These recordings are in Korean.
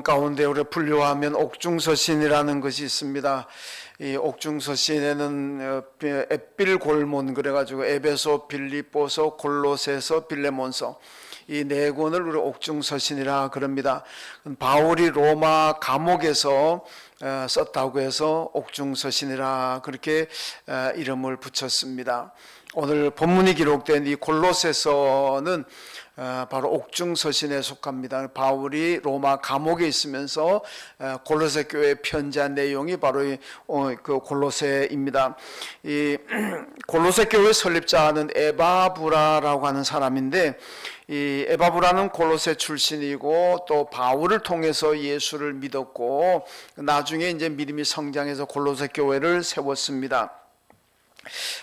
가운데 우리가 분류하면 옥중서신이라는 것이 있습니다. 이 옥중서신에는 에필골몬 그래가지고 에베소, 빌립보서, 골로새서, 빌레몬서 이 네 권을 우리 옥중서신이라 그럽니다. 바울이 로마 감옥에서 썼다고 해서 옥중서신이라 그렇게 이름을 붙였습니다. 오늘 본문이 기록된 이 골로새서는 바로 옥중서신에 속합니다. 바울이 로마 감옥에 있으면서 골로새 교회에 편지한 내용이 바로 그 골로새입니다. 이 골로새 교회 설립자는 에바브라라고 하는 사람인데, 이 에바브라는 골로새 출신이고 또 바울을 통해서 예수를 믿었고 나중에 이제 믿음이 성장해서 골로새 교회를 세웠습니다.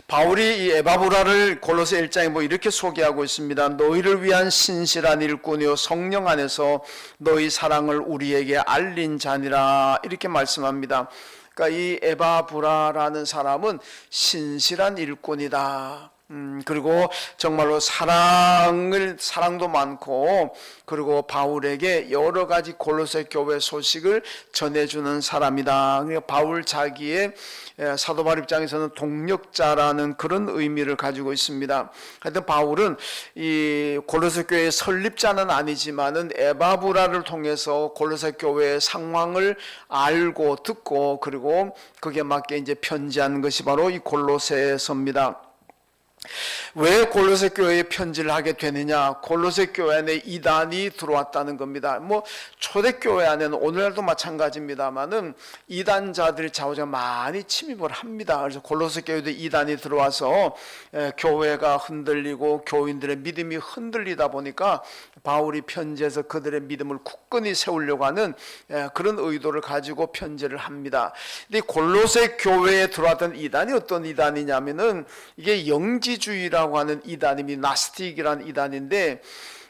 바울이 이 에바브라를 골로새 1장에 이렇게 소개하고 있습니다. 너희를 위한 신실한 일꾼이요 성령 안에서 너희 사랑을 우리에게 알린 자니라 이렇게 말씀합니다. 그러니까 이 에바브라라는 사람은 신실한 일꾼이다. 그리고 정말로 사랑도 많고, 그리고 바울에게 여러 가지 골로새 교회 소식을 전해주는 사람이다. 그러니까 바울 자기의 사도 바울 입장에서는 동력자라는 그런 의미를 가지고 있습니다. 하여튼 바울은 이 골로새 교회의 설립자는 아니지만은 에바브라를 통해서 골로새 교회의 상황을 알고 듣고 그리고 거기에 맞게 이제 편지한 것이 바로 이 골로새서입니다. 왜 골로새 교회에 편지를 하게 되느냐? 골로새 교회 안에 이단이 들어왔다는 겁니다. 초대교회 안에는 오늘날도 마찬가지입니다만은 이단자들이 좌우자 많이 침입을 합니다. 그래서 골로새 교회도 이단이 들어와서 교회가 흔들리고 교인들의 믿음이 흔들리다 보니까 바울이 편지에서 그들의 믿음을 굳건히 세우려고 하는 그런 의도를 가지고 편지를 합니다. 근데 골로새 교회에 들어왔던 이단이 어떤 이단이냐면은 이게 영지주의라고 하는 이단입니다. 나스틱이라는 이단인데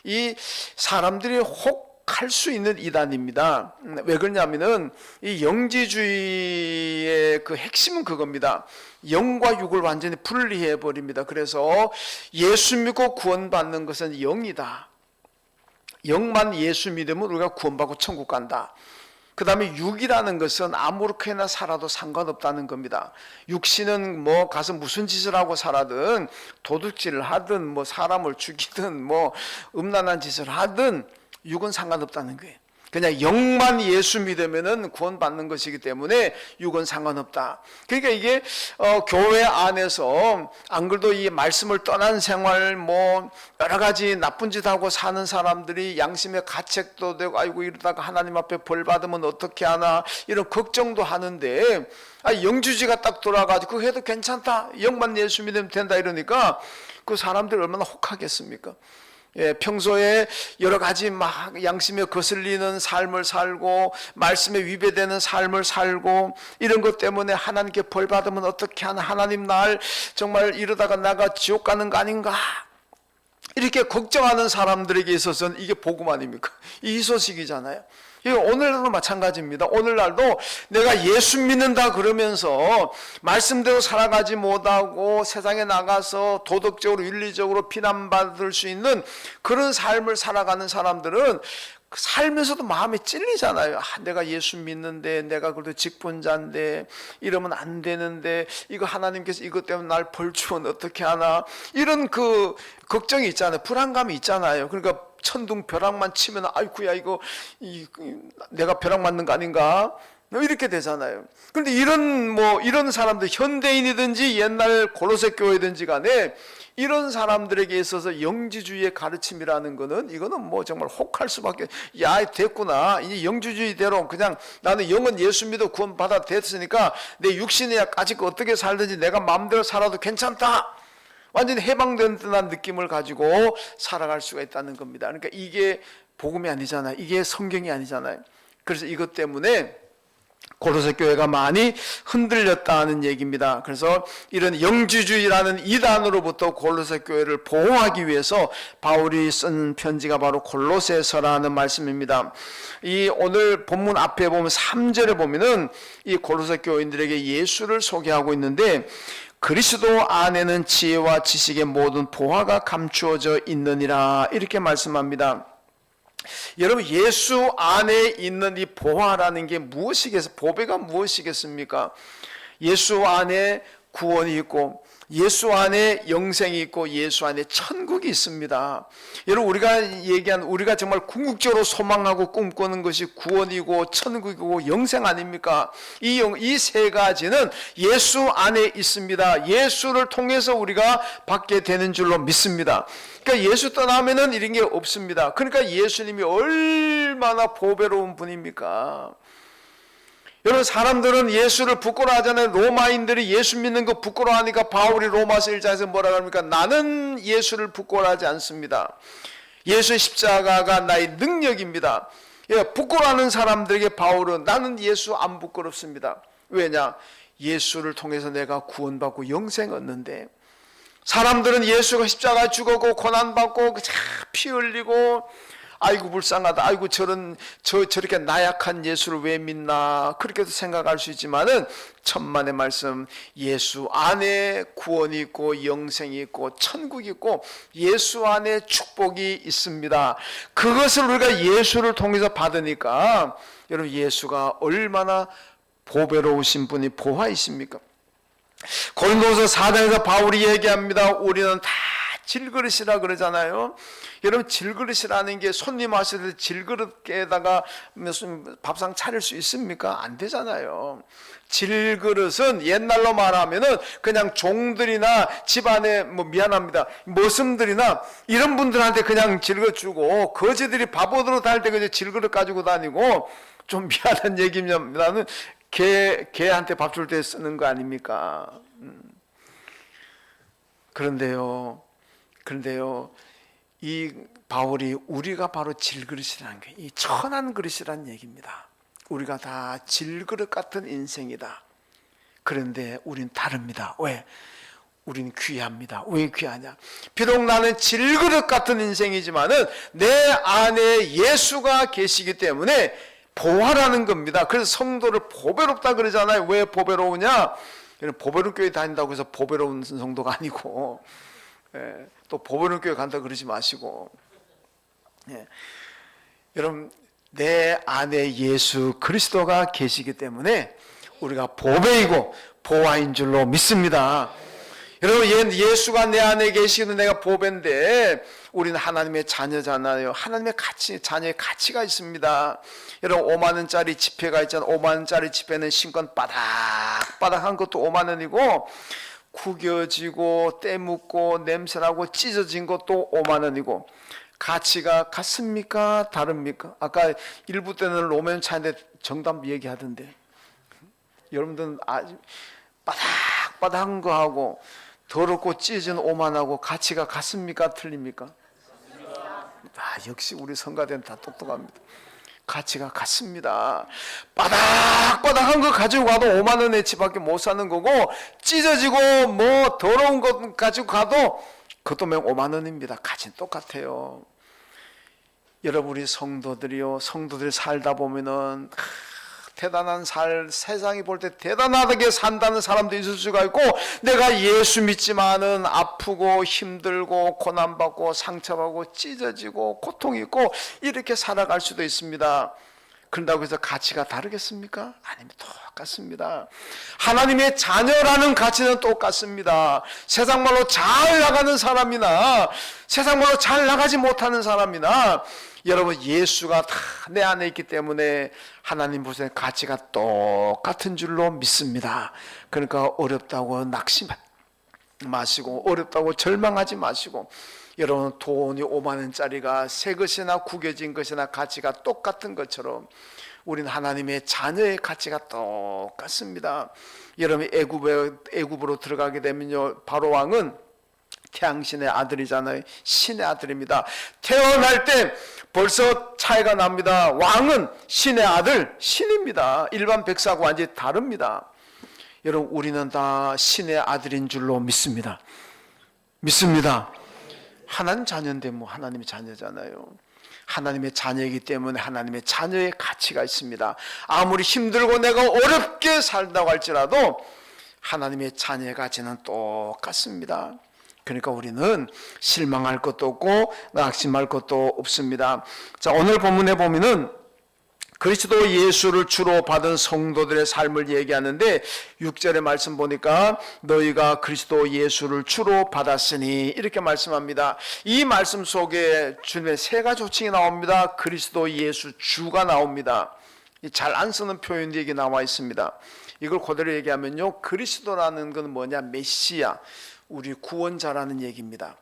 이 사람들이 혹할 수 있는 이단입니다. 왜 그러냐면은 이 영지주의의 그 핵심은 그겁니다. 영과 육을 완전히 분리해 버립니다. 그래서 예수 믿고 구원받는 것은 영이다. 영만 예수 믿으면 우리가 구원받고 천국 간다. 그 다음에 육이라는 것은 아무렇게나 살아도 상관없다는 겁니다. 육신은 가서 무슨 짓을 하고 살아든, 도둑질을 하든 사람을 죽이든 음란한 짓을 하든 육은 상관없다는 거예요. 그냥 영만 예수 믿으면은 구원받는 것이기 때문에 육은 상관없다. 그러니까 이게 교회 안에서 안 그래도 이 말씀을 떠난 생활 여러 가지 나쁜 짓 하고 사는 사람들이 양심의 가책도 되고 아이고 이러다가 하나님 앞에 벌 받으면 어떻게 하나 이런 걱정도 하는데 영주지가 딱 돌아가지고 그거 해도 괜찮다. 영만 예수 믿으면 된다 이러니까 그 사람들 얼마나 혹하겠습니까? 평소에 여러 가지 양심에 거슬리는 삶을 살고 말씀에 위배되는 삶을 살고 이런 것 때문에 하나님께 벌 받으면 어떻게 하나, 하나님 날 정말 이러다가 나가 지옥 가는 거 아닌가 이렇게 걱정하는 사람들에게 있어서는 이게 복음 아닙니까? 이 소식이잖아요. 오늘날도 마찬가지입니다. 오늘날도 내가 예수 믿는다 그러면서 말씀대로 살아가지 못하고 세상에 나가서 도덕적으로 윤리적으로 비난받을 수 있는 그런 삶을 살아가는 사람들은 살면서도 마음에 찔리잖아요. 내가 예수 믿는데 내가 그래도 직분자인데 이러면 안 되는데 이거 하나님께서 이것 때문에 날 벌 주면 어떻게 하나 이런 그 걱정이 있잖아요. 불안감이 있잖아요. 그러니까 천둥 벼락만 치면 아이쿠야 이거 내가 벼락 맞는 거 아닌가 이렇게 되잖아요. 그런데 이런 사람들 현대인이든지 옛날 골로새 교회든지 간에 이런 사람들에게 있어서 영지주의의 가르침이라는 거는 이거는 정말 혹할 수밖에. 됐구나 이제 영지주의대로 그냥 나는 영은 예수 믿어 구원 받아 됐으니까 내 육신이야 아직 어떻게 살든지 내가 마음대로 살아도 괜찮다. 완전히 해방된 듯한 느낌을 가지고 살아갈 수가 있다는 겁니다. 그러니까 이게 복음이 아니잖아요. 이게 성경이 아니잖아요. 그래서 이것 때문에 골로새 교회가 많이 흔들렸다는 얘기입니다. 그래서 이런 영지주의라는 이단으로부터 골로새 교회를 보호하기 위해서 바울이 쓴 편지가 바로 골로새서라는 말씀입니다. 이 오늘 본문 앞에 보면 3절에 보면은 이 골로새 교인들에게 예수를 소개하고 있는데 그리스도 안에는 지혜와 지식의 모든 보화가 감추어져 있느니라 이렇게 말씀합니다. 여러분, 예수 안에 있는 이 보화라는 게 무엇이겠습니까? 보배가 무엇이겠습니까? 예수 안에 구원이 있고, 예수 안에 영생이 있고, 예수 안에 천국이 있습니다. 여러분, 우리가 정말 궁극적으로 소망하고 꿈꾸는 것이 구원이고 천국이고 영생 아닙니까? 이 세 가지는 예수 안에 있습니다. 예수를 통해서 우리가 받게 되는 줄로 믿습니다. 그러니까 예수 떠나면은 이런 게 없습니다. 그러니까 예수님이 얼마나 보배로운 분입니까? 여러분, 사람들은 예수를 부끄러워하잖아요. 로마인들이 예수 믿는 거 부끄러워하니까 바울이 로마서 1장에서 뭐라 합니까? 나는 예수를 부끄러워하지 않습니다. 예수의 십자가가 나의 능력입니다. 부끄러워하는 사람들에게 바울은 나는 예수 안 부끄럽습니다. 왜냐? 예수를 통해서 내가 구원받고 영생 얻는데, 사람들은 예수가 십자가 죽었고 고난받고 피 흘리고 아이고 불쌍하다, 아이고 저렇게 나약한 예수를 왜 믿나, 그렇게도 생각할 수 있지만은 천만의 말씀, 예수 안에 구원이 있고 영생이 있고 천국이 있고 예수 안에 축복이 있습니다. 그것을 우리가 예수를 통해서 받으니까 여러분, 예수가 얼마나 보배로우신 분이 보화이십니까? 고린도서 4장에서 바울이 얘기합니다. 우리는 다 질그릇이라 그러잖아요. 여러분, 질그릇이라는 게 손님 왔을 때 질그릇에다가 무슨 밥상 차릴 수 있습니까? 안 되잖아요. 질그릇은 옛날로 말하면은 그냥 종들이나 집안에 미안합니다, 머슴들이나 이런 분들한테 그냥 질그릇 주고, 거지들이 바보들로 다닐 때 그냥 질그릇 가지고 다니고, 좀 미안한 얘기입니다는 개한테 밥 줄 때 쓰는 거 아닙니까? 그런데요, 이 바울이 우리가 바로 질그릇이라는 게 이 천한 그릇이라는 얘기입니다. 우리가 다 질그릇 같은 인생이다. 그런데 우린 다릅니다. 왜? 우린 귀합니다. 왜 귀하냐? 비록 나는 질그릇 같은 인생이지만은 내 안에 예수가 계시기 때문에 보화라는 겁니다. 그래서 성도를 보배롭다 그러잖아요. 왜 보배로우냐? 보배로운 교회 다닌다고 해서 보배로운 성도가 아니고, 또 보배로운 교회 간다 그러지 마시고, 여러분, 내 안에 예수 그리스도가 계시기 때문에 우리가 보배이고 보화인 줄로 믿습니다. 여러분, 예수가 내 안에 계시기도 내가 보배인데, 우리는 하나님의 자녀잖아요. 하나님의 자녀의 가치가 있습니다. 여러분, 5만 원짜리 지폐가 있잖아요. 5만 원짜리 지폐는 신건 바닥바닥한 것도 5만 원이고, 구겨지고 때묻고 냄새나고 찢어진 것도 5만 원이고, 가치가 같습니까? 다릅니까? 아까 일부 때는 로맨 차인데 정답 얘기하던데, 여러분들은 아주 바닥바닥한 거하고 더럽고 찢어진 5만하고 가치가 같습니까? 틀립니까? 역시 우리 성가대는 다 똑똑합니다. 가치가 같습니다. 바닥바닥한 거 가지고 가도 5만 원어치밖에 못 사는 거고, 찢어지고 더러운 것 가지고 가도 그것도 5만 원입니다. 가치는 똑같아요. 여러분, 우리 성도들이 살다 보면은 대단한 세상이 볼 때 대단하게 산다는 사람도 있을 수가 있고, 내가 예수 믿지만은 아프고 힘들고 고난받고 상처받고 찢어지고 고통이 있고 이렇게 살아갈 수도 있습니다. 그런다고 해서 가치가 다르겠습니까? 아닙니다. 똑같습니다. 하나님의 자녀라는 가치는 똑같습니다. 세상 말로 잘 나가는 사람이나 세상 말로 잘 나가지 못하는 사람이나, 여러분, 예수가 다 내 안에 있기 때문에 하나님 보시는 가치가 똑같은 줄로 믿습니다. 그러니까 어렵다고 낙심 마시고, 어렵다고 절망하지 마시고, 여러분, 돈이 5만 원짜리가 새 것이나 구겨진 것이나 가치가 똑같은 것처럼 우리는 하나님의 자녀의 가치가 똑같습니다. 여러분, 애굽으로 들어가게 되면요, 바로 왕은 태양신의 아들이잖아요. 신의 아들입니다. 태어날 때 벌써 차이가 납니다. 왕은 신의 아들, 신입니다. 일반 백성하고 완전히 다릅니다. 여러분, 우리는 다 신의 아들인 줄로 믿습니다. 하나님 자녀인데 하나님의 자녀잖아요. 하나님의 자녀이기 때문에 하나님의 자녀의 가치가 있습니다. 아무리 힘들고 내가 어렵게 살다고 할지라도 하나님의 자녀의 가치는 똑같습니다. 그러니까 우리는 실망할 것도 없고 낙심할 것도 없습니다. 자, 오늘 본문에 보면은 그리스도 예수를 주로 받은 성도들의 삶을 얘기하는데 6절의 말씀 보니까 너희가 그리스도 예수를 주로 받았으니 이렇게 말씀합니다. 이 말씀 속에 주님의 세 가지 호칭이 나옵니다. 그리스도 예수 주가 나옵니다. 잘 안 쓰는 표현이 여기 나와 있습니다. 이걸 그대로 얘기하면요, 그리스도라는 건 뭐냐? 메시아, 우리 구원자라는 얘기입니다.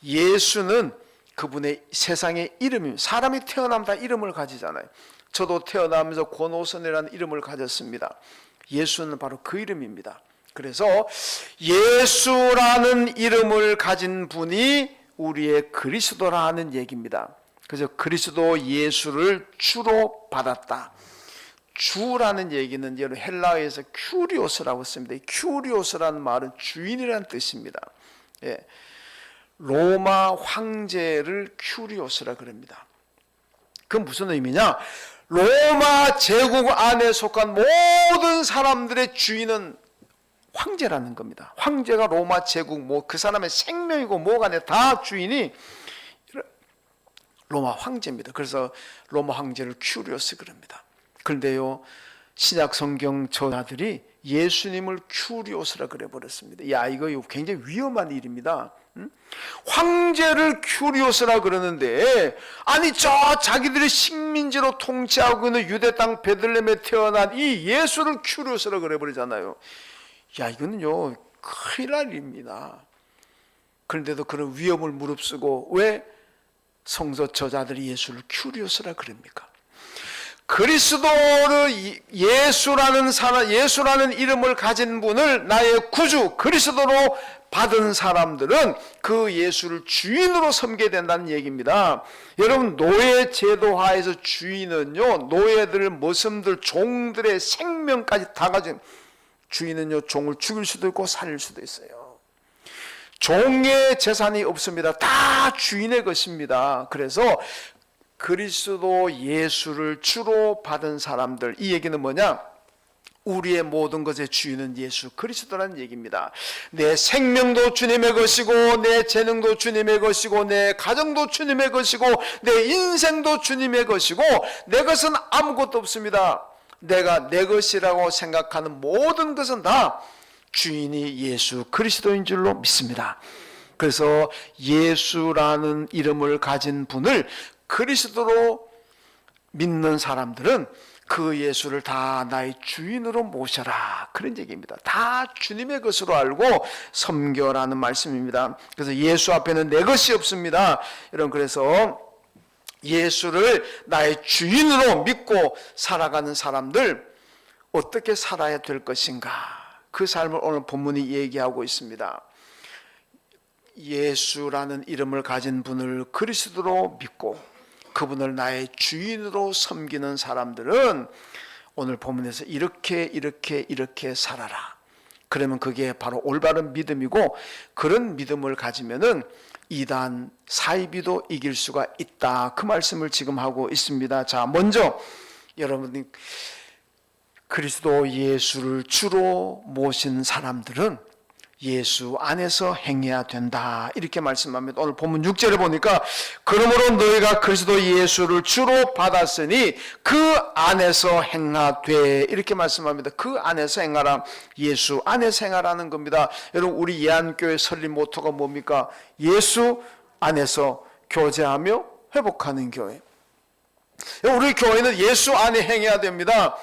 예수는 그분의 세상의 이름입니다. 사람이 태어나면 다 이름을 가지잖아요. 저도 태어나면서 권오선이라는 이름을 가졌습니다. 예수는 바로 그 이름입니다. 그래서 예수라는 이름을 가진 분이 우리의 그리스도라는 얘기입니다. 그래서 그리스도 예수를 주로 받았다. 주라는 얘기는 여러분 헬라어에서 큐리오스라고 씁니다. 큐리오스라는 말은 주인이라는 뜻입니다. 예. 로마 황제를 큐리오스라 그럽니다. 그건 무슨 의미냐? 로마 제국 안에 속한 모든 사람들의 주인은 황제라는 겁니다. 황제가 로마 제국 그 사람의 생명이고 뭐가 아니라 다 주인이 로마 황제입니다. 그래서 로마 황제를 큐리오스 그럽니다. 그런데요, 신약 성경 저자들이 예수님을 큐리오스라 그래 버렸습니다. 야, 이거 굉장히 위험한 일입니다. 황제를 큐리오스라 그러는데, 아니 자기들이 식민지로 통치하고 있는 유대 땅 베들레헴에 태어난 이 예수를 큐리오스라 그래 버리잖아요. 야, 이거는요 큰일 날 일입니다. 그런데도 그런 위험을 무릅쓰고 왜 성서 저자들이 예수를 큐리오스라 그럽니까? 그리스도를 예수라는 이름을 가진 분을 나의 구주 그리스도로 받은 사람들은 그 예수를 주인으로 섬기게 된다는 얘기입니다. 여러분, 노예 제도하에서 주인은요, 노예들, 머슴들, 종들의 생명까지 다 가진, 주인은요 종을 죽일 수도 있고 살릴 수도 있어요. 종의 재산이 없습니다. 다 주인의 것입니다. 그래서 그리스도 예수를 주로 받은 사람들, 이 얘기는 뭐냐? 우리의 모든 것의 주인은 예수 그리스도라는 얘기입니다. 내 생명도 주님의 것이고, 내 재능도 주님의 것이고, 내 가정도 주님의 것이고, 내 인생도 주님의 것이고, 내 것은 아무것도 없습니다. 내가 내 것이라고 생각하는 모든 것은 다 주인이 예수 그리스도인 줄로 믿습니다. 그래서 예수라는 이름을 가진 분을 그리스도로 믿는 사람들은 그 예수를 다 나의 주인으로 모셔라, 그런 얘기입니다. 다 주님의 것으로 알고 섬겨라는 말씀입니다. 그래서 예수 앞에는 내 것이 없습니다. 여러분, 그래서 예수를 나의 주인으로 믿고 살아가는 사람들 어떻게 살아야 될 것인가, 그 삶을 오늘 본문이 얘기하고 있습니다. 예수라는 이름을 가진 분을 그리스도로 믿고 그분을 나의 주인으로 섬기는 사람들은 오늘 본문에서 이렇게 살아라. 그러면 그게 바로 올바른 믿음이고, 그런 믿음을 가지면은 이단 사이비도 이길 수가 있다, 그 말씀을 지금 하고 있습니다. 자, 먼저 여러분이 그리스도 예수를 주로 모신 사람들은 예수 안에서 행해야 된다, 이렇게 말씀합니다. 오늘 본문 6절에 보니까 그러므로 너희가 그리스도 예수를 주로 받았으니 그 안에서 행하되, 이렇게 말씀합니다. 그 안에서 행하라, 예수 안에서 행하라는 겁니다. 여러분, 우리 예안교회 설립 모토가 뭡니까? 예수 안에서 교제하며 회복하는 교회. 우리 교회는 예수 안에 행해야 됩니다.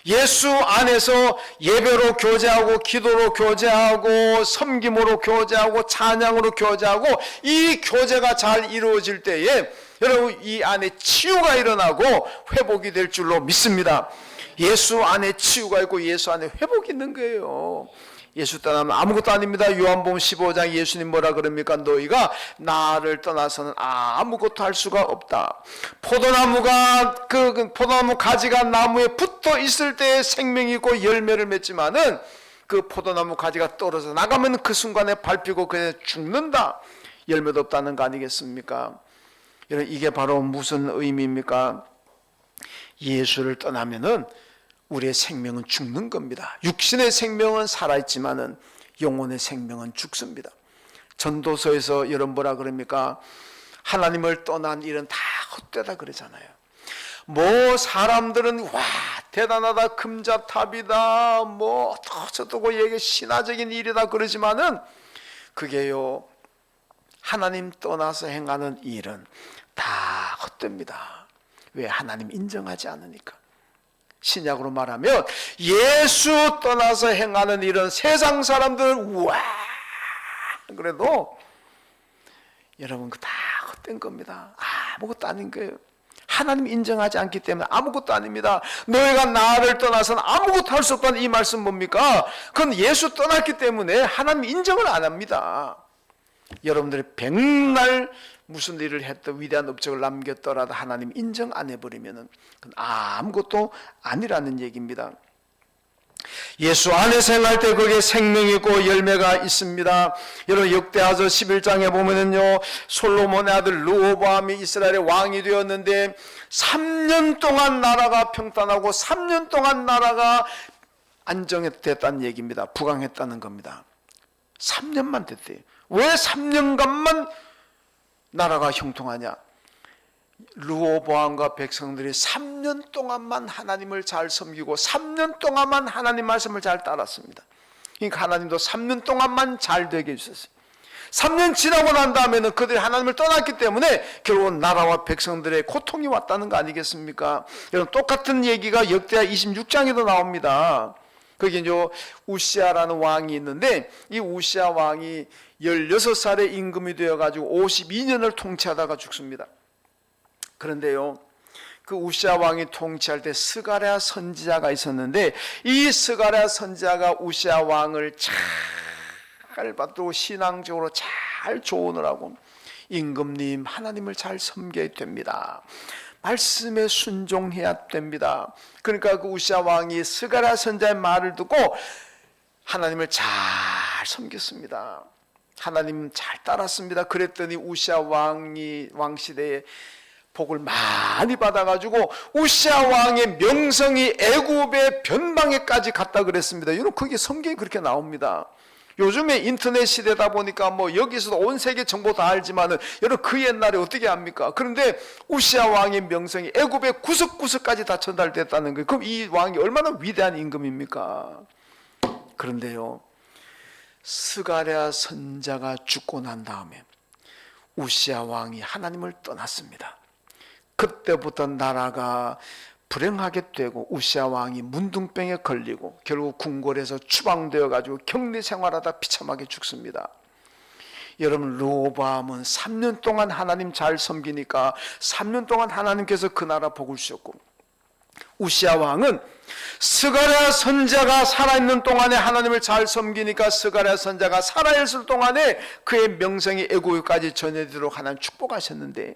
예수 안에서 예배로 교제하고, 기도로 교제하고, 섬김으로 교제하고, 찬양으로 교제하고, 이 교제가 잘 이루어질 때에 여러분, 이 안에 치유가 일어나고 회복이 될 줄로 믿습니다. 예수 안에 치유가 있고 예수 안에 회복이 있는 거예요. 예수 떠나면 아무것도 아닙니다. 요한복음 15장 예수님 뭐라 그럽니까? 너희가 나를 떠나서는 아무것도 할 수가 없다. 포도나무가 포도나무 가지가 나무에 붙어 있을 때 생명이 있고 열매를 맺지만은 그 포도나무 가지가 떨어져 나가면 그 순간에 밟히고 그냥 죽는다. 열매도 없다는 거 아니겠습니까? 여러분, 이게 바로 무슨 의미입니까? 예수를 떠나면은 우리의 생명은 죽는 겁니다. 육신의 생명은 살아있지만은 영혼의 생명은 죽습니다. 전도서에서 여러분 뭐라 그럽니까? 하나님을 떠난 일은 다 헛되다 그러잖아요. 뭐 사람들은 와 대단하다, 금자탑이다, 뭐 어쩌고 이게 신화적인 일이다 그러지만은 그게요, 하나님 떠나서 행하는 일은 다 헛됩니다. 왜? 하나님 인정하지 않으니까. 신약으로 말하면 예수 떠나서 행하는 일은 세상 사람들은 우와 그래도 여러분 그 다 헛된 겁니다. 아무것도 아닌 거예요. 하나님 인정하지 않기 때문에 아무것도 아닙니다. 너희가 나를 떠나서는 아무것도 할 수 없다는 이 말씀 뭡니까? 그건 예수 떠났기 때문에 하나님 인정을 안 합니다. 여러분들이 백날 무슨 일을 했던 위대한 업적을 남겼더라도 하나님 인정 안 해버리면 그건 아무것도 아니라는 얘기입니다. 예수 안에서 행할 때 거기에 생명이 있고 열매가 있습니다. 여러분 역대하서 11장에 보면은요, 솔로몬의 아들 르호보암이 이스라엘의 왕이 되었는데 3년 동안 나라가 평탄하고 3년 동안 나라가 안정됐다는 얘기입니다. 부강했다는 겁니다. 3년만 됐대요. 왜 3년간만 나라가 형통하냐? 르호보암과 백성들이 3년 동안만 하나님을 잘 섬기고 3년 동안만 하나님 말씀을 잘 따랐습니다. 그러니까 하나님도 3년 동안만 잘 되게 해주셨어요. 3년 지나고 난 다음에는 그들이 하나님을 떠났기 때문에 결국은 나라와 백성들의 고통이 왔다는 거 아니겠습니까? 여러분 똑같은 얘기가 역대하 26장에도 나옵니다. 거기 이제 우시아라는 왕이 있는데 이 우시아 왕이 16살에 임금이 되어가지고 52년을 통치하다가 죽습니다. 그런데요, 그 우시아 왕이 통치할 때 스가랴 선지자가 있었는데 이 스가랴 선지자가 우시아 왕을 잘 받들고 신앙적으로 잘 조언을 하고 임금님 하나님을 잘 섬겨야 됩니다. 말씀에 순종해야 됩니다. 그러니까 그 우시아 왕이 스가랴 선지자의 말을 듣고 하나님을 잘 섬겼습니다. 하나님 잘 따랐습니다. 그랬더니 우시아 왕이 왕시대에 복을 많이 받아가지고 우시아 왕의 명성이 애굽의 변방에까지 갔다 그랬습니다. 여러분 그게 성경에 그렇게 나옵니다. 요즘에 인터넷 시대다 보니까 뭐 여기서도 온 세계 정보 다 알지만은 여러분 그 옛날에 어떻게 합니까? 그런데 우시아 왕의 명성이 애굽의 구석구석까지 다 전달됐다는 거예요. 그럼 이 왕이 얼마나 위대한 임금입니까? 그런데요, 스가랴 선자가 죽고 난 다음에 우시아 왕이 하나님을 떠났습니다. 그때부터 나라가 불행하게 되고 우시아 왕이 문둥병에 걸리고 결국 궁궐에서 추방되어 가지고 격리 생활하다 비참하게 죽습니다. 여러분 르호보암은 3년 동안 하나님 잘 섬기니까 3년 동안 하나님께서 그 나라 복을 주셨고, 우시아 왕은 스가랴 선자가 살아있는 동안에 하나님을 잘 섬기니까 스가랴 선자가 살아있을 동안에 그의 명성이 애국까지 전해지도록 하나님 축복하셨는데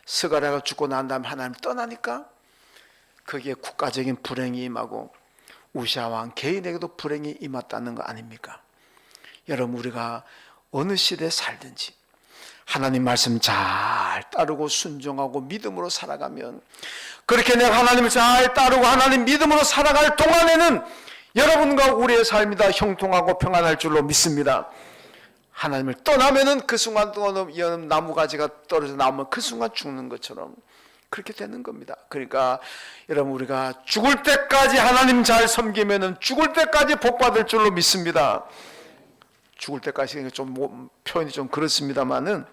스가랴가 죽고 난 다음에 하나님 떠나니까 거기에 국가적인 불행이 임하고 우시아 왕 개인에게도 불행이 임했다는 거 아닙니까? 여러분 우리가 어느 시대에 살든지 하나님 말씀 잘 따르고 순종하고 믿음으로 살아가면, 그렇게 내가 하나님을 잘 따르고 하나님 믿음으로 살아갈 동안에는 여러분과 우리의 삶이 다 형통하고 평안할 줄로 믿습니다. 하나님을 떠나면은 그 순간 동안 나무가지가 떨어져 나오면 그 순간 죽는 것처럼 그렇게 되는 겁니다. 그러니까 여러분 우리가 죽을 때까지 하나님 잘 섬기면은 죽을 때까지 복 받을 줄로 믿습니다. 죽을 때까지 좀 표현이 좀 그렇습니다만은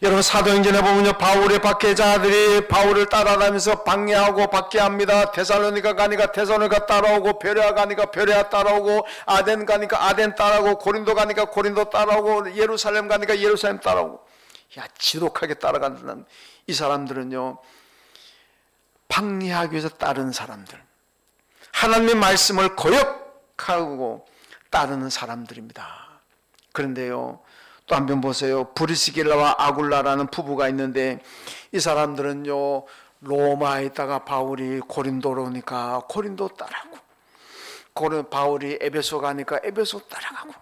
여러분 사도행전에 보면요, 바울의 박해자들이 바울을 따라다니면서 방해하고 박해합니다. 데살로니가 가니까 데살로니가 따라오고, 베레아 가니까 베레아 따라오고, 아덴 가니까 아덴 따라오고, 고린도 가니까 고린도 따라오고, 예루살렘 가니까 예루살렘 따라오고. 야, 지독하게 따라가는 이 사람들은요, 방해하기 위해서 따르는 사람들, 하나님의 말씀을 거역하고 따르는 사람들입니다. 그런데요, 또 한번 보세요. 브리스길라와 아굴라라는 부부가 있는데 이 사람들은요, 로마에 있다가 바울이 고린도로 오니까 고린도 따라가고, 바울이 에베소 가니까 에베소 따라가고,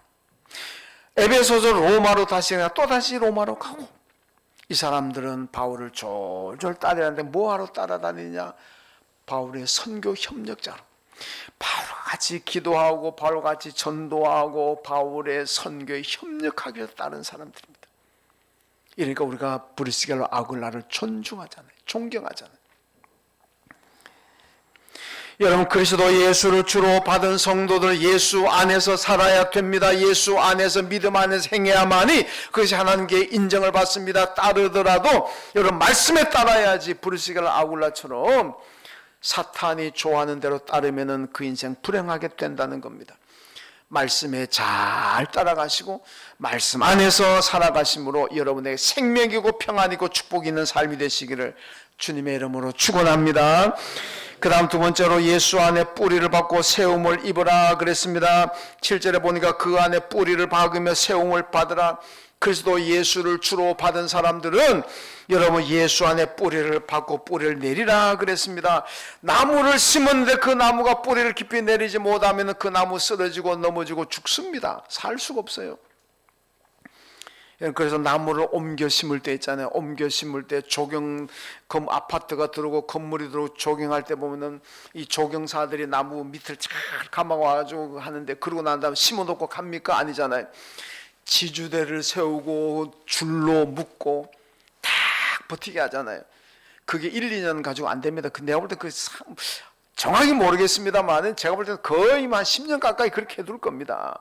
에베소에서 로마로 다시 가니까 또 다시 로마로 가고. 이 사람들은 바울을 졸졸 따라다니는데 뭐하러 따라다니냐? 바울의 선교 협력자로. 바울아 같이 기도하고 바울과 같이 전도하고 바울의 선교에 협력하기 위해서 따른 사람들입니다. 그러니까 우리가 브리스겔로 아굴라를 존중하잖아요. 존경하잖아요. 여러분, 그리스도 예수를 주로 받은 성도들 예수 안에서 살아야 됩니다. 예수 안에서 믿음 안에서 행해야만이 그것이 하나님께 인정을 받습니다. 따르더라도 여러분 말씀에 따라야지 브리스겔 아굴라처럼 사탄이 좋아하는 대로 따르면은 그 인생 불행하게 된다는 겁니다. 말씀에 잘 따라가시고 말씀 안에서 살아가심으로 여러분에게 생명이고 평안이고 축복이 있는 삶이 되시기를 주님의 이름으로 축원합니다. 그 다음 두 번째로 예수 안에 뿌리를 박고 세움을 입으라 그랬습니다. 7절에 보니까 그 안에 뿌리를 박으며 세움을 받으라. 그리스도 예수를 주로 받은 사람들은 여러분 예수 안에 뿌리를 박고 뿌리를 내리라 그랬습니다. 나무를 심었는데 그 나무가 뿌리를 깊이 내리지 못하면 그 나무 쓰러지고 넘어지고 죽습니다. 살 수가 없어요. 그래서 나무를 옮겨 심을 때 있잖아요. 옮겨 심을 때 아파트가 들어오고 건물이 들어오고 조경할 때 보면은 이 조경사들이 나무 밑을 잘 감아와가지고 하는데, 그러고 난 다음에 심어놓고 갑니까? 아니잖아요. 지주대를 세우고 줄로 묶고 딱 버티게 하잖아요. 그게 1, 2년 가지고 안 됩니다. 내가 볼 때 정확히 모르겠습니다만 제가 볼 때는 거의 한 10년 가까이 그렇게 해둘 겁니다.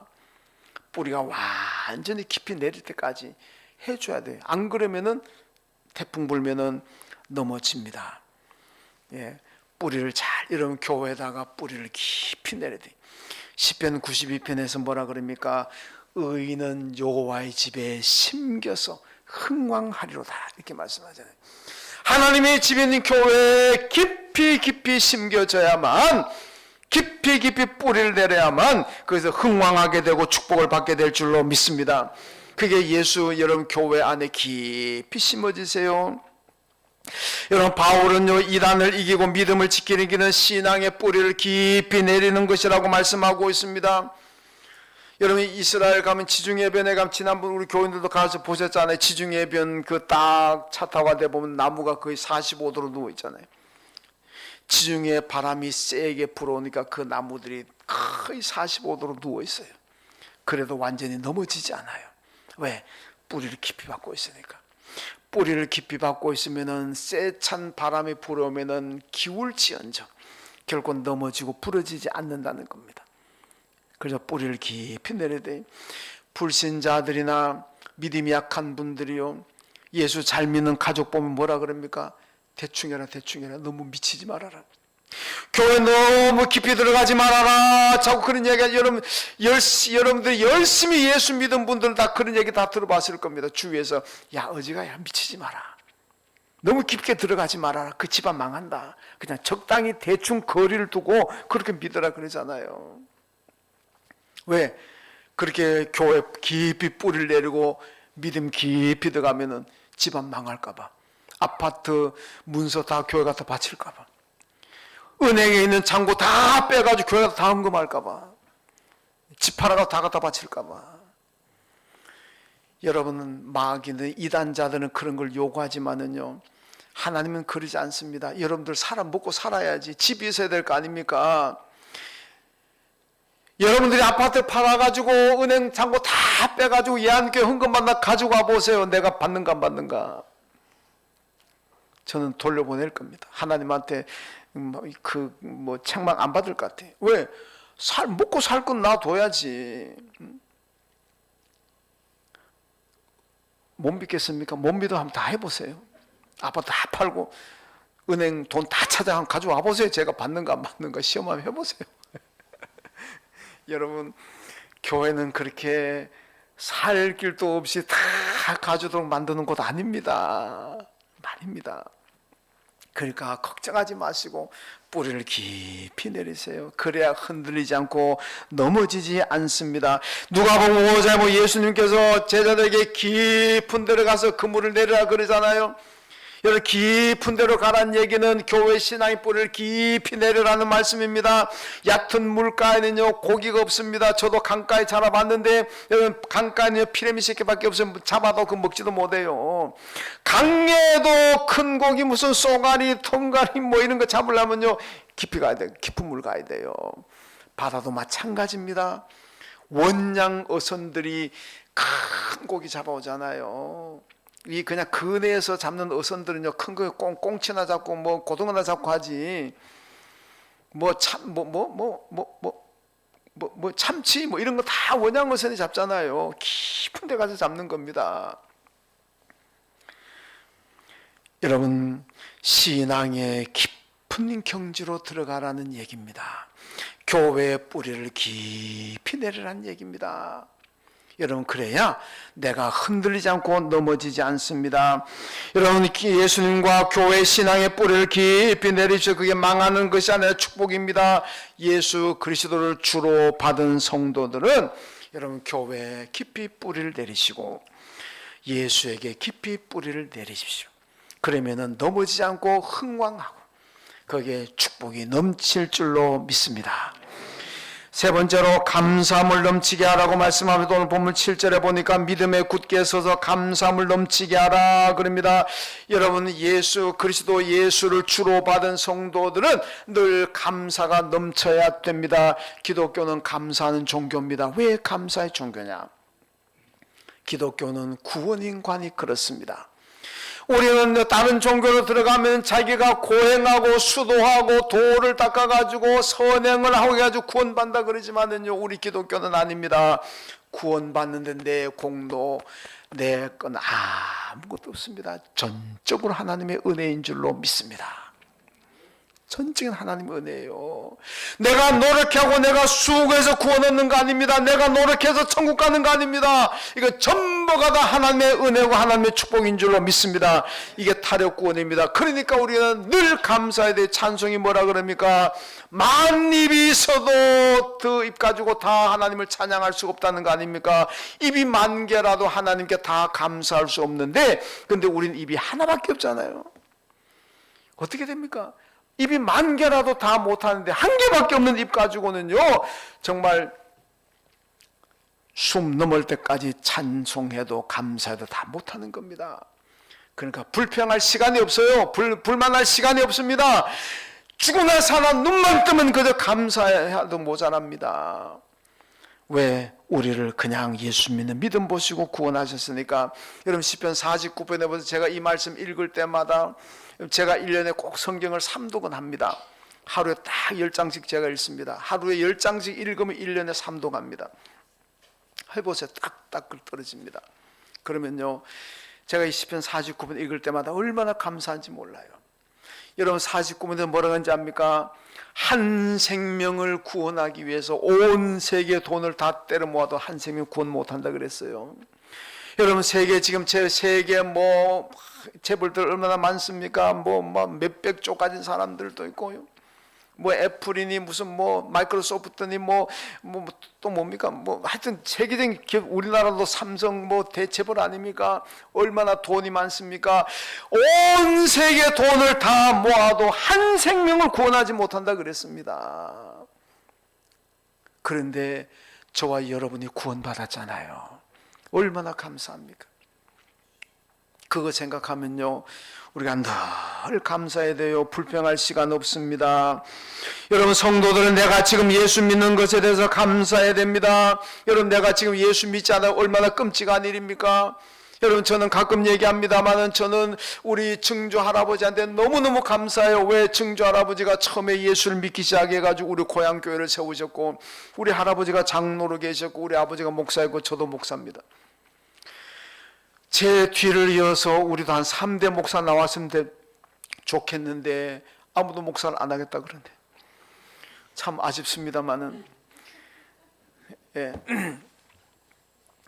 뿌리가 완전히 깊이 내릴 때까지 해줘야 돼요. 안 그러면은 태풍 불면은 넘어집니다. 예, 뿌리를 잘, 이런 교회에다가 뿌리를 깊이 내려야 돼요. 시편 92편에서 뭐라 그럽니까? 의인은 여호와의 집에 심겨서 흥왕하리로다, 이렇게 말씀하잖아요. 하나님의 집에 있는 교회에 깊이 깊이 심겨져야만, 깊이 깊이 뿌리를 내려야만 그래서 흥왕하게 되고 축복을 받게 될 줄로 믿습니다. 그게 예수, 여러분 교회 안에 깊이 심어지세요. 여러분 바울은요, 이단을 이기고 믿음을 지키는 길은 신앙의 뿌리를 깊이 내리는 것이라고 말씀하고 있습니다. 여러분 이스라엘 가면 지중해변에 가면, 지난번 우리 교인들도 가서 보셨잖아요. 지중해변 그 딱 차 타고 가다 보면 나무가 거의 45도로 누워 있잖아요. 지중해 바람이 세게 불어오니까 그 나무들이 거의 45도로 누워 있어요. 그래도 완전히 넘어지지 않아요. 왜? 뿌리를 깊이 받고 있으니까. 뿌리를 깊이 받고 있으면은 세찬 바람이 불어오면은 기울지언정 결코 넘어지고 부러지지 않는다는 겁니다. 그래서 뿌리를 깊이 내려야 돼요. 불신자들이나 믿음이 약한 분들이요, 예수 잘 믿는 가족 보면 뭐라 그럽니까? 대충 해라, 대충 해라. 너무 미치지 말아라. 교회 너무 깊이 들어가지 말아라. 자꾸 그런 얘기가, 여러분들이 열심히 예수 믿은 분들은 다 그런 얘기 다 들어봤을 겁니다. 주위에서, 야, 어지가, 야, 미치지 마라. 너무 깊게 들어가지 말아라. 그 집안 망한다. 그냥 적당히 대충 거리를 두고 그렇게 믿으라 그러잖아요. 왜? 그렇게 교회 깊이 뿌리를 내리고 믿음 깊이 들어가면은 집안 망할까봐. 아파트 문서 다 교회 갖다 바칠까봐. 은행에 있는 잔고 다 빼가지고 교회 갖다 다 헌금할까봐. 집 팔아가 다 갖다 바칠까봐. 여러분은 마귀는, 이단자들은 그런 걸 요구하지만은요, 하나님은 그러지 않습니다. 여러분들 먹고 살아야지. 집이 있어야 될 거 아닙니까? 여러분들이 아파트 팔아가지고 은행 잔고 다 빼가지고 예한교회 헌금 받나 가지고 와보세요. 내가 받는가 안 받는가. 저는 돌려보낼 겁니다. 하나님한테 책망 안 받을 것 같아요. 왜? 먹고 살 건 놔둬야지. 못 믿겠습니까? 못 믿어 한번 다 해보세요. 아파트 다 팔고 은행 돈 다 찾아 가지고 와보세요. 제가 받는가 안 받는가 시험 한번 해보세요. 여러분, 교회는 그렇게 살 길도 없이 다 가져도록 만드는 곳 아닙니다. 그러니까 걱정하지 마시고 뿌리를 깊이 내리세요. 그래야 흔들리지 않고 넘어지지 않습니다. 누가복음 5장 예수님께서 제자들에게 깊은 데로 가서 그물을 내리라 그러잖아요. 여러분, 깊은 데로 가라는 얘기는 교회 신앙의 뿌리를 깊이 내려라는 말씀입니다. 얕은 물가에는요 고기가 없습니다. 저도 강가에 잡아봤는데, 여러분 강가에는 피레미 새끼밖에 없으면 잡아도 그 먹지도 못해요. 강에도 큰 고기 무슨 쏘가리, 통가리 뭐 이런 거 잡으려면요 깊이 가야 돼요. 깊은 물 가야 돼요. 바다도 마찬가지입니다. 원양 어선들이 큰 고기 잡아오잖아요. 이 그냥 근해에서 잡는 어선들은요, 큰 거 꽁치나 잡고 뭐 고등어나 잡고 하지, 참치 뭐 이런 거 다 원양 어선이 잡잖아요. 깊은 데 가서 잡는 겁니다. 여러분, 신앙의 깊은 경지로 들어가라는 얘기입니다. 교회의 뿌리를 깊이 내리라는 얘기입니다. 여러분, 그래야 내가 흔들리지 않고 넘어지지 않습니다. 여러분, 예수님과 교회 신앙의 뿌리를 깊이 내리셔. 그게 망하는 것이 아니라 축복입니다. 예수 그리스도를 주로 받은 성도들은 여러분, 교회에 깊이 뿌리를 내리시고 예수에게 깊이 뿌리를 내리십시오. 그러면은 넘어지지 않고 흥왕하고 거기에 축복이 넘칠 줄로 믿습니다. 세 번째로 감사함을 넘치게 하라고 말씀하면서 오늘 본문 7절에 보니까 믿음에 굳게 서서 감사함을 넘치게 하라 그럽니다. 여러분, 예수 그리스도 예수를 주로 받은 성도들은 늘 감사가 넘쳐야 됩니다. 기독교는 감사하는 종교입니다. 왜 감사의 종교냐? 기독교는 구원인관이 그렇습니다. 우리는 다른 종교로 들어가면 자기가 고행하고 수도하고 도를 닦아가지고 선행을 하고 해가지고 구원받는다 그러지만은요, 우리 기독교는 아닙니다. 구원받는데 내 공도 내 건 아무것도 없습니다. 전적으로 하나님의 은혜인 줄로 믿습니다. 전적인 하나님의 은혜예요. 내가 노력하고 내가 수고해서 구원 얻는 거 아닙니다. 내가 노력해서 천국 가는 거 아닙니다. 이거 전부가 다 하나님의 은혜고 하나님의 축복인 줄로 믿습니다. 이게 타력 구원입니다. 그러니까 우리는 늘 감사해야 돼. 찬송이 뭐라 그럽니까? 만 입이 있어도 그 입 가지고 다 하나님을 찬양할 수가 없다는 거 아닙니까? 입이 만 개라도 하나님께 다 감사할 수 없는데, 근데 우리는 입이 하나밖에 없잖아요. 어떻게 됩니까? 입이 만 개라도 다 못하는데 한 개밖에 없는 입 가지고는요, 정말 숨 넘을 때까지 찬송해도 감사해도 다 못하는 겁니다. 그러니까 불평할 시간이 없어요. 불만할 시간이 없습니다. 죽으나 사나 눈만 뜨면 그저 감사해도 모자랍니다. 왜? 우리를 그냥 예수 믿는 믿음 보시고 구원하셨으니까. 여러분, 시편 49편에 보세요. 제가 이 말씀 읽을 때마다 제가 1년에 꼭 성경을 3독은 합니다. 하루에 딱 10장씩 제가 읽습니다. 하루에 10장씩 읽으면 1년에 3독 합니다. 해보세요. 딱딱 떨어집니다. 그러면요, 제가 이 시편 49편 읽을 때마다 얼마나 감사한지 몰라요. 여러분, 49편에 뭐라고 하는지 압니까? 한 생명을 구원하기 위해서 온 세계 돈을 다 때려 모아도 한 생명 구원 못한다 그랬어요. 여러분, 세계 지금 세계 재벌들 얼마나 많습니까? 몇백 조 가진 사람들도 있고요. 애플이니 무슨 마이크로소프트니 또 뭡니까? 하여튼 세계적인 기업, 우리나라도 삼성 대체벌 아닙니까? 얼마나 돈이 많습니까? 온 세계 돈을 다 모아도 한 생명을 구원하지 못한다 그랬습니다. 그런데 저와 여러분이 구원받았잖아요. 얼마나 감사합니까? 그거 생각하면요, 우리가 늘 감사해야 돼요. 불평할 시간 없습니다. 여러분, 성도들은 내가 지금 예수 믿는 것에 대해서 감사해야 됩니다. 여러분, 내가 지금 예수 믿지 않아 얼마나 끔찍한 일입니까? 여러분, 저는 가끔 얘기합니다만 저는 우리 증조 할아버지한테 너무너무 감사해요. 왜? 증조 할아버지가 처음에 예수를 믿기 시작해가지고 우리 고향 교회를 세우셨고, 우리 할아버지가 장로로 계셨고, 우리 아버지가 목사였고, 저도 목사입니다. 제 뒤를 이어서 우리도 한 3대 목사 나왔으면 좋겠는데 아무도 목사를 안 하겠다 그러는데 참 아쉽습니다만은, 예.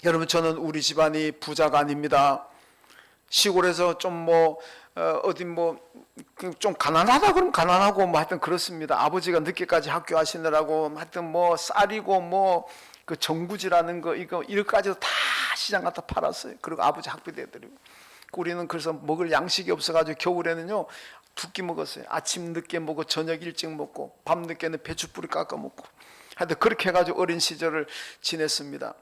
여러분, 저는 우리 집안이 부자가 아닙니다. 시골에서 좀 좀 가난하다 그러면 가난하고 하여튼 그렇습니다. 아버지가 늦게까지 학교 하시느라고 하여튼 쌀이고 그 정구지라는 거 이거까지도 다 시장 갖다 팔았어요. 그리고 아버지 학비도 해드리고. 우리는 그래서 먹을 양식이 없어가지고 겨울에는요 2끼 먹었어요. 아침 늦게 먹고 저녁 일찍 먹고 밤 늦게는 배추 뿌리 깎아 먹고. 하여튼 그렇게 해가지고 어린 시절을 지냈습니다.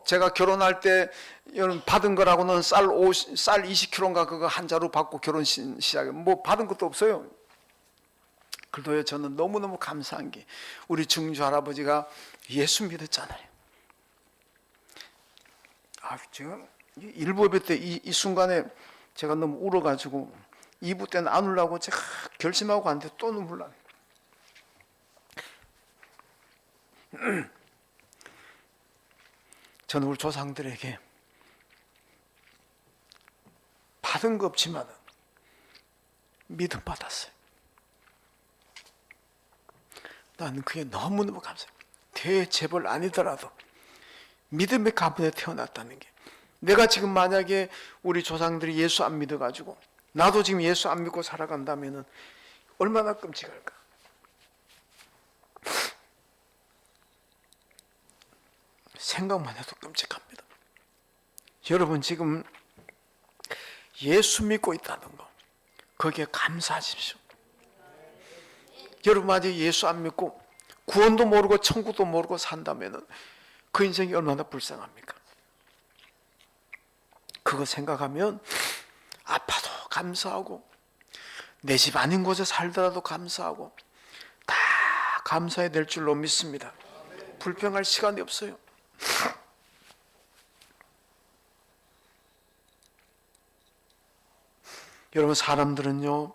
제가 결혼할 때 여러분 받은 거라고는 쌀 20kg인가 그거 한 자루 받고 결혼 시작해. 받은 것도 없어요. 그래도 저는 너무너무 감사한 게 우리 증조 할아버지가 예수 믿었잖아요. 제가 일부 예배 때 이 순간에 제가 너무 울어가지고 2부 때는 안 울라고 제가 결심하고 갔는데 또 눈물 나네. 저는 우리 조상들에게 받은 거 없지만 믿음 받았어요. 나는 그게 너무너무 감사해요. 대재벌 아니더라도 믿음의 가문에 태어났다는 게, 내가 지금 만약에 우리 조상들이 예수 안 믿어가지고 나도 지금 예수 안 믿고 살아간다면 얼마나 끔찍할까. 생각만 해도 끔찍합니다. 여러분 지금 예수 믿고 있다는 거, 거기에 감사하십시오. 여러분 만약에 예수 안 믿고 구원도 모르고 천국도 모르고 산다면 그 인생이 얼마나 불쌍합니까? 그거 생각하면 아파도 감사하고, 내 집 아닌 곳에 살더라도 감사하고, 다 감사해야 될 줄로 믿습니다. 불평할 시간이 없어요. 여러분 사람들은요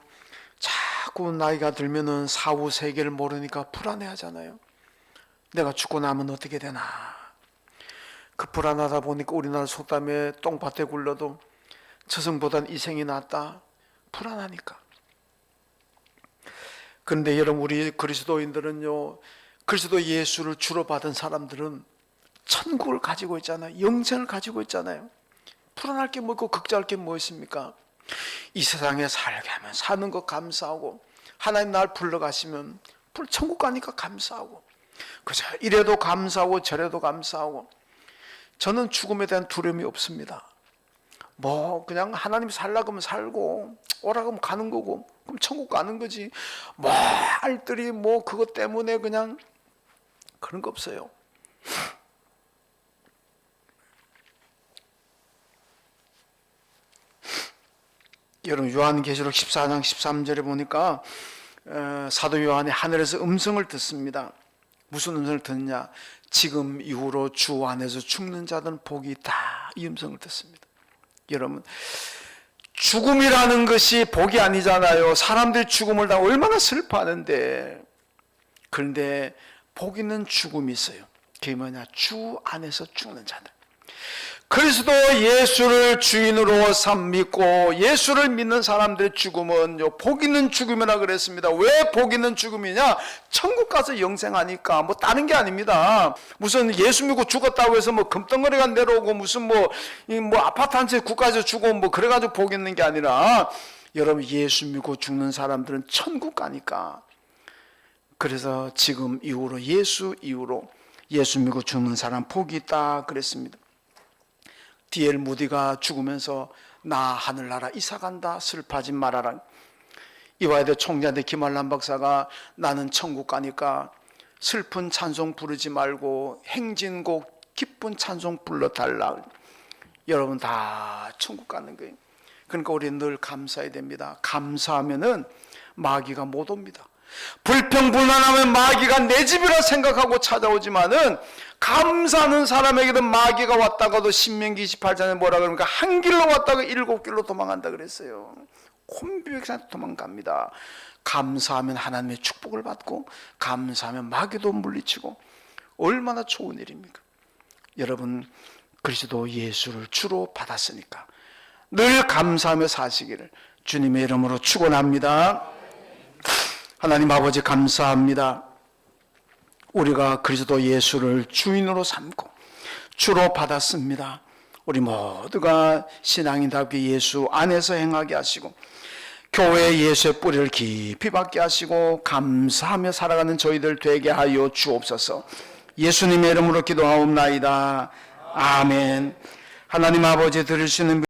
자꾸 나이가 들면은 사후 세계를 모르니까 불안해하잖아요. 내가 죽고 나면 어떻게 되나. 그 불안하다 보니까 우리나라 속담에 똥밭에 굴러도 저승보단 이생이 낫다, 불안하니까. 그런데 여러분 우리 그리스도인들은요, 그리스도 예수를 주로 받은 사람들은 천국을 가지고 있잖아요. 영생을 가지고 있잖아요. 불안할 게 뭐 있고 걱정할 게 뭐 있습니까? 이 세상에 살게 하면 사는 거 감사하고, 하나님 날 불러가시면 천국 가니까 감사하고, 그저 이래도 감사하고 저래도 감사하고. 저는 죽음에 대한 두려움이 없습니다. 뭐 그냥 하나님 살라고 하면 살고 오라고 하면 가는 거고, 그럼 천국 가는 거지. 뭐 알뜰히 뭐 그것 때문에 그냥 그런 거 없어요. 여러분 요한계시록 14장 13절에 보니까 사도 요한이 하늘에서 음성을 듣습니다. 무슨 음성을 듣느냐? 지금 이후로 주 안에서 죽는 자들은 복이 있다, 이 음성을 듣습니다. 여러분 죽음이라는 것이 복이 아니잖아요. 사람들이 죽음을 다 얼마나 슬퍼하는데. 그런데 복 있는 죽음이 있어요. 그게 뭐냐? 주 안에서 죽는 자들. 그리스도 예수를 주인으로 믿고 예수를 믿는 사람들의 죽음은 복 있는 죽음이라 그랬습니다. 왜 복 있는 죽음이냐? 천국 가서 영생하니까. 뭐 다른 게 아닙니다. 무슨 예수 믿고 죽었다고 해서 뭐 금덩어리가 내려오고 무슨 뭐 아파트 한 채 국가에서 죽고 뭐 그래가지고 복 있는 게 아니라, 여러분 예수 믿고 죽는 사람들은 천국 가니까. 그래서 지금 이후로 예수 이후로 예수 믿고 죽는 사람 복이 있다 그랬습니다. D.L. 무디가 죽으면서 나 하늘나라 이사간다, 슬퍼하지 말아라. 이화여대 총장대 김한란 박사가 나는 천국 가니까 슬픈 찬송 부르지 말고 행진곡 기쁜 찬송 불러달라. 여러분 다 천국 가는 거예요. 그러니까 우리는 늘 감사해야 됩니다. 감사하면은 마귀가 못 옵니다. 불평불만하면 마귀가 내 집이라 생각하고 찾아오지만은, 감사하는 사람에게는 마귀가 왔다가도 신명기 28장에 뭐라 그러니까 한 길로 왔다가 7길로 도망간다 그랬어요. 콤비백산 도망갑니다. 감사하면 하나님의 축복을 받고, 감사하면 마귀도 물리치고, 얼마나 좋은 일입니까? 여러분 그리스도 예수를 주로 받았으니까 늘 감사하며 사시기를 주님의 이름으로 축원합니다. 하나님 아버지 감사합니다. 우리가 그리스도 예수를 주인으로 삼고 주로 받았습니다. 우리 모두가 신앙인답게 예수 안에서 행하게 하시고, 교회에 예수의 뿌리를 깊이 박게 하시고, 감사하며 살아가는 저희들 되게 하여 주옵소서. 예수님의 이름으로 기도하옵나이다. 아멘. 하나님 아버지 들으시는